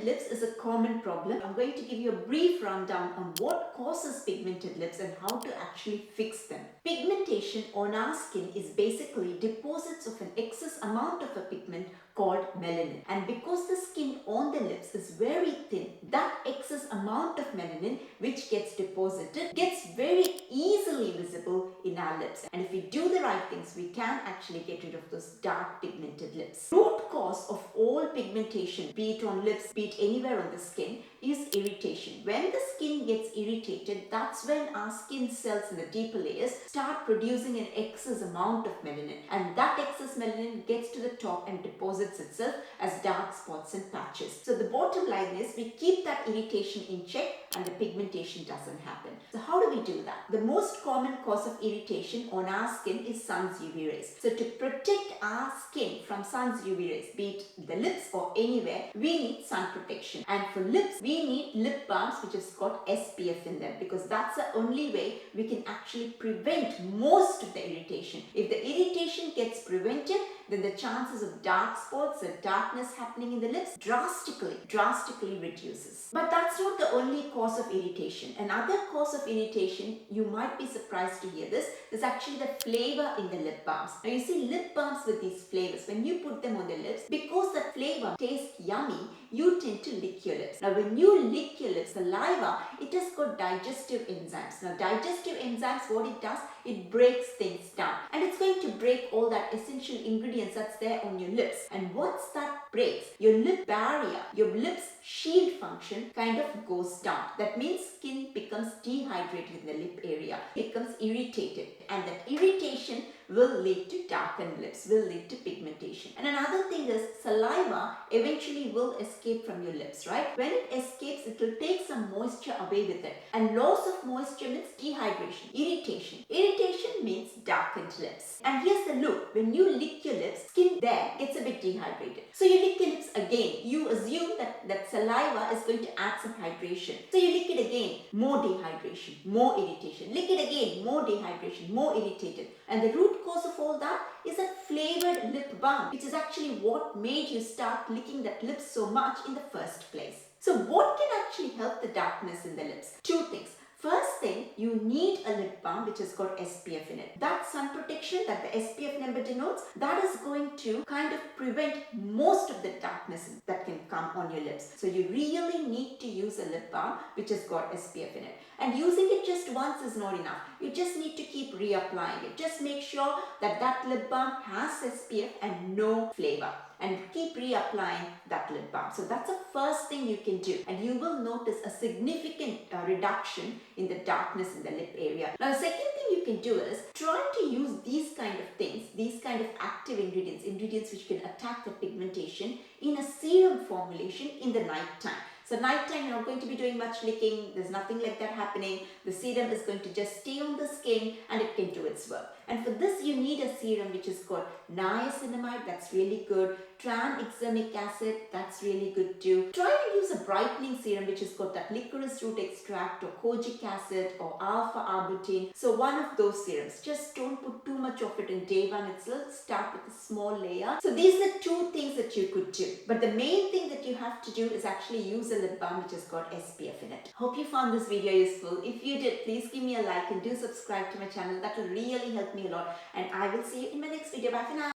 Pigmented lips is a common problem. I'm going to give you a brief rundown on what causes pigmented lips and how to actually fix them. Pigmentation on our skin is basically deposits of an excess amount of a pigment called melanin. And because the skin on the lips is very thin, that excess amount of melanin which gets deposited gets very easily visible in our lips. And if we do the right things, we can actually get rid of those dark pigmented lips. Root cause of all pigmentation, be it on lips, be it anywhere on the skin, is irritation. When the skin gets irritated, that's when our skin cells in the deeper layers start producing an excess amount of melanin, and that excess melanin gets to the top and deposits itself as dark spots and patches. So the bottom line is we keep that irritation in check and the pigmentation doesn't happen. So how do we do that? The most common cause of irritation on our skin is sun's UV rays. So to protect our skin from sun's UV rays, be it the lips or anywhere, we need sun protection. And for lips, we need lip balms which has got SPF in them, because that's the only way we can actually prevent most of the irritation. If the irritation gets prevented, then the chances of dark spots or darkness happening in the lips drastically reduces. But that's not the only cause of irritation. Another cause of irritation, you might be surprised to hear this, is actually the flavor in the lip balms. Now you see lip balms with these flavors, when you put them on the lips, because the flavor tastes yummy, you tend to lick your lips. Now when you lick your lips, saliva, it has got digestive enzymes. Now digestive enzymes, what it does, it breaks things down, and it's going to break all that essential ingredients that's there on your lips. And once that breaks, your lip barrier, your lips shield function kind of goes down. That means skin becomes dehydrated in the lip area, becomes irritated, and that irritation will lead to darkened lips, will lead to pigmentation. And another thing is saliva eventually will escape from your lips, right? When it escapes, it will take some moisture away with it. And loss of moisture means dehydration, irritation. Irritation means darkened lips. And here's the loop. When you lick your lips, skin there gets a bit dehydrated. So you lick your lips again. You assume that saliva is going to add some hydration. So you lick it again, more dehydration, more irritation. Lick it again, more dehydration, more irritated. And the root cause of all that is a flavored lip balm, which is actually what made you start licking that lip so much in the first place. So what can actually help the darkness in the lips? Two things. First thing, you need a lip balm which has got SPF in it. That sun protection that the SPF number denotes, that is going to kind of prevent most of the darkness that can come on your lips. So you really need to use a lip balm which has got SPF in it. And using it just once is not enough. You just need to keep reapplying it. Just make sure that that lip balm has SPF and no flavor. And keep reapplying that lip balm. So that's the first thing you can do. And you will notice a significant reduction in the darkness in the lip area. Now, the second thing you can do is try to use these kind of things, these kind of active ingredients which can attack the pigmentation in a serum formulation in the night time. So nighttime, you're not going to be doing much licking, there's nothing like that happening. The serum is going to just stay on the skin and it can do its work. And for this, you need a serum which is called 𝗫𝘂, that's really good. Tranexamic acid, that's really good too. Try and use a brightening serum which has got that licorice root extract or kojic acid or alpha-arbutin. So one of those serums. Just don't put too much of it in day one itself. Start with a small layer. So these are two things that you could do. But the main thing that you have to do is actually use a lip balm which has got SPF in it. Hope you found this video useful. If you did, please give me a like and do subscribe to my channel. That will really help me a lot. And I will see you in my next video. Bye for now.